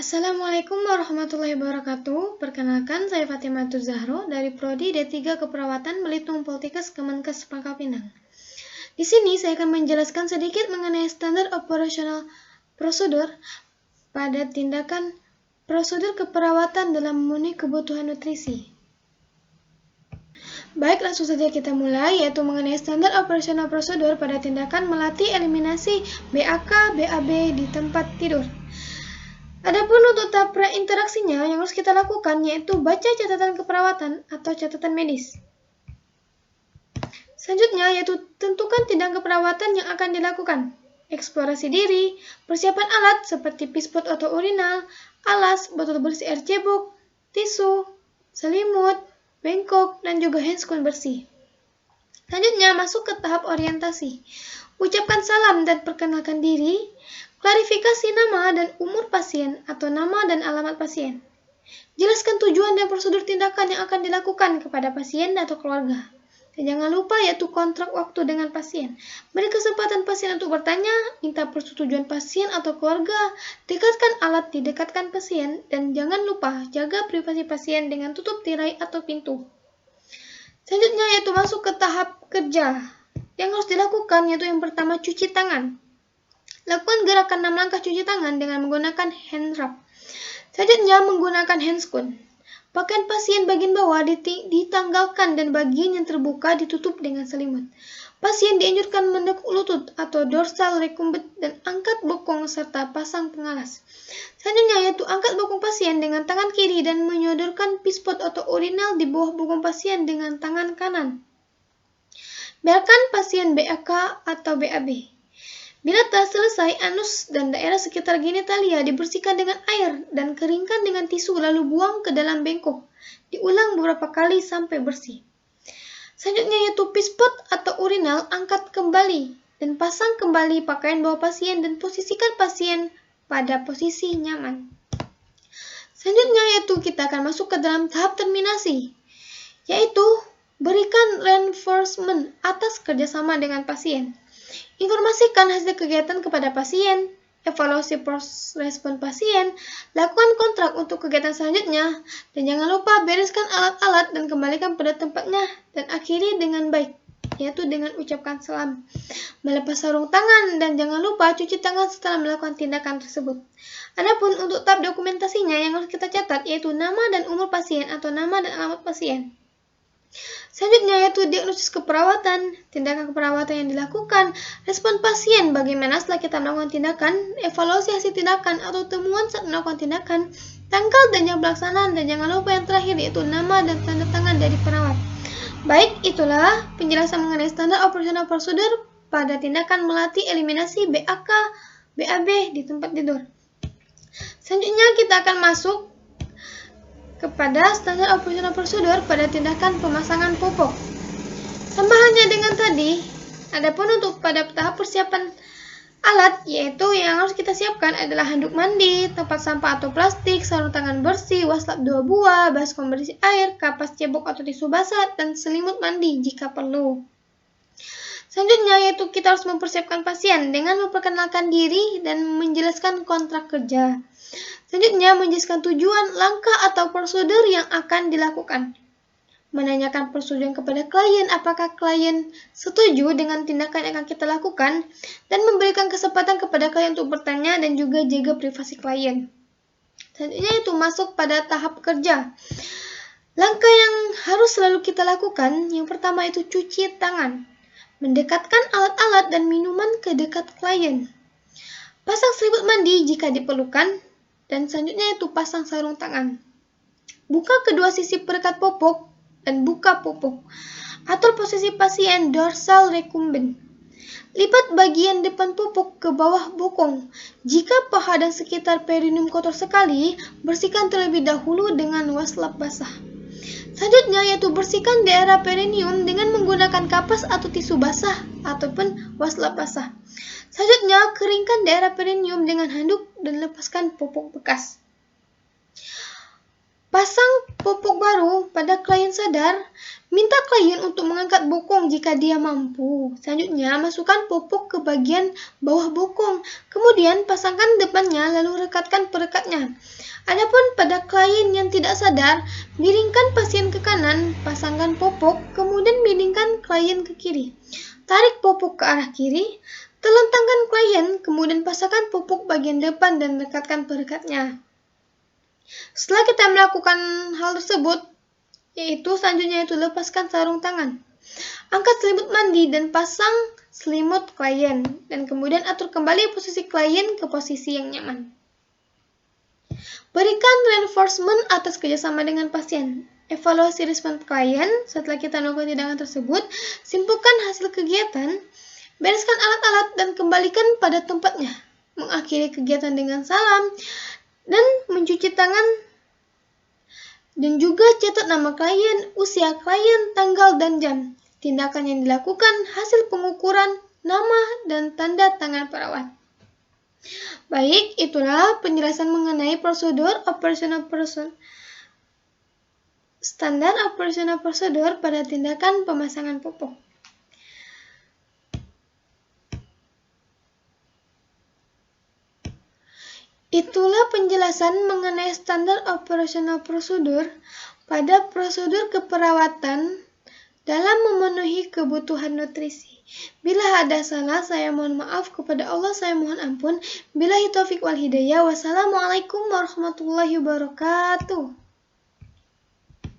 Assalamualaikum warahmatullahi wabarakatuh. Perkenalkan, saya Fatimah Zahro dari Prodi D3 Keperawatan Belitung Poltekkes Kemenkes Pangkal Pinang. Di sini saya akan menjelaskan sedikit mengenai standar operasional prosedur pada tindakan prosedur keperawatan dalam memenuhi kebutuhan nutrisi. Baik, langsung saja kita mulai, yaitu mengenai standar operasional prosedur pada tindakan melatih eliminasi BAK, BAB di tempat tidur. Adapun untuk tahap prainteraksinya yang harus kita lakukan yaitu baca catatan keperawatan atau catatan medis. Selanjutnya yaitu tentukan tindakan keperawatan yang akan dilakukan. Eksplorasi diri, persiapan alat seperti pispot atau urinal, alas, botol bersih air cebok, tisu, selimut, bengkok, dan juga handscoon bersih. Selanjutnya masuk ke tahap orientasi. Ucapkan salam dan perkenalkan diri, klarifikasi nama dan umur pasien atau nama dan alamat pasien. Jelaskan tujuan dan prosedur tindakan yang akan dilakukan kepada pasien atau keluarga. Dan jangan lupa yaitu kontrak waktu dengan pasien. Beri kesempatan pasien untuk bertanya, minta persetujuan pasien atau keluarga, dekatkan alat di dekatkan pasien, dan jangan lupa jaga privasi pasien dengan tutup tirai atau pintu. Selanjutnya yaitu masuk ke tahap kerja. Yang harus dilakukan yaitu yang pertama cuci tangan. Lakukan gerakan 6 langkah cuci tangan dengan menggunakan hand rub. Selanjutnya menggunakan handscoon. Pakaian pasien bagian bawah ditanggalkan dan bagian yang terbuka ditutup dengan selimut. Pasien dianjurkan mendekuk lutut atau dorsal recumbent dan angkat bokong serta pasang pengalas. Selanjutnya yaitu angkat bokong pasien dengan tangan kiri dan menyodorkan pispot atau urinal di bawah bokong pasien dengan tangan kanan. Biarkan pasien BAK atau BAB. Bila telah selesai, anus dan daerah sekitar genitalia dibersihkan dengan air dan keringkan dengan tisu lalu buang ke dalam bengkok. Diulang beberapa kali sampai bersih. Selanjutnya yaitu pispot atau urinal angkat kembali dan pasang kembali pakaian bawah pasien dan posisikan pasien pada posisi nyaman. Selanjutnya yaitu kita akan masuk ke dalam tahap terminasi, yaitu berikan reinforcement atas kerjasama dengan pasien. Informasikan hasil kegiatan kepada pasien, evaluasi respon pasien, lakukan kontrak untuk kegiatan selanjutnya, dan jangan lupa bereskan alat-alat dan kembalikan pada tempatnya, dan akhiri dengan baik, yaitu dengan ucapkan salam. Melepas sarung tangan, dan jangan lupa cuci tangan setelah melakukan tindakan tersebut. Adapun untuk tahap dokumentasinya yang harus kita catat, yaitu nama dan umur pasien atau nama dan alamat pasien. Selanjutnya yaitu diagnosis keperawatan, tindakan keperawatan yang dilakukan, respon pasien bagaimana setelah kita melakukan tindakan, evaluasi hasil tindakan atau temuan saat melakukan tindakan, tanggal dan jam pelaksanaan, dan jangan lupa yang terakhir yaitu nama dan tanda tangan dari perawat. Baik, itulah penjelasan mengenai standar operasional prosedur pada tindakan melatih eliminasi BAK, BAB di tempat tidur. Selanjutnya kita akan masuk kepada standar operasional prosedur pada tindakan pemasangan popok. Sama halnya dengan tadi, adapun untuk pada tahap persiapan alat, yaitu yang harus kita siapkan adalah handuk mandi, tempat sampah atau plastik, sarung tangan bersih, waslap 2 buah, baskom berisi air, kapas cebok atau tisu basah, dan selimut mandi jika perlu. Selanjutnya yaitu kita harus mempersiapkan pasien dengan memperkenalkan diri dan menjelaskan kontrak kerja. Selanjutnya, menjelaskan tujuan, langkah, atau prosedur yang akan dilakukan. Menanyakan persetujuan kepada klien apakah klien setuju dengan tindakan yang akan kita lakukan, dan memberikan kesempatan kepada klien untuk bertanya dan juga jaga privasi klien. Selanjutnya itu masuk pada tahap kerja. Langkah yang harus selalu kita lakukan, yang pertama itu cuci tangan. Mendekatkan alat-alat dan minuman ke dekat klien. Pasang selimut mandi jika diperlukan. Dan selanjutnya itu pasang sarung tangan. Buka kedua sisi perekat popok dan buka popok. Atur posisi pasien dorsal recumbent. Lipat bagian depan popok ke bawah bokong. Jika paha dan sekitar perineum kotor sekali, bersihkan terlebih dahulu dengan waslap basah. Selanjutnya yaitu bersihkan daerah perineum dengan menggunakan kapas atau tisu basah ataupun waslap basah. Selanjutnya, keringkan daerah perineum dengan handuk dan lepaskan popok bekas. Pasang popok baru pada klien sadar. Minta klien untuk mengangkat bokong jika dia mampu. Selanjutnya, masukkan popok ke bagian bawah bokong. Kemudian, pasangkan depannya lalu rekatkan perekatnya. Adapun pada klien yang tidak sadar, miringkan pasien ke kanan, pasangkan popok, kemudian miringkan klien ke kiri. Tarik popok ke arah kiri, telentangkan klien, kemudian pasangkan popok bagian depan dan rekatkan perekatnya. Setelah kita melakukan hal tersebut, selanjutnya lepaskan sarung tangan. Angkat selimut mandi dan pasang selimut klien, dan kemudian atur kembali posisi klien ke posisi yang nyaman. Berikan reinforcement atas kerjasama dengan pasien. Evaluasi respon klien setelah kita melakukan tindakan tersebut, simpulkan hasil kegiatan, bereskan alat-alat dan kembalikan pada tempatnya. Mengakhiri kegiatan dengan salam dan mencuci tangan, dan juga catat nama klien, usia klien, tanggal dan jam. Tindakan yang dilakukan, hasil pengukuran, nama dan tanda tangan perawat. Baik, itulah penjelasan mengenai standar operasional prosedur pada tindakan pemasangan popok. Itulah penjelasan mengenai standar operasional prosedur pada prosedur keperawatan dalam memenuhi kebutuhan nutrisi. Bila ada salah, saya mohon maaf. Kepada Allah saya mohon ampun. Billahi taufik wal hidayah. Wassalamualaikum warahmatullahi wabarakatuh.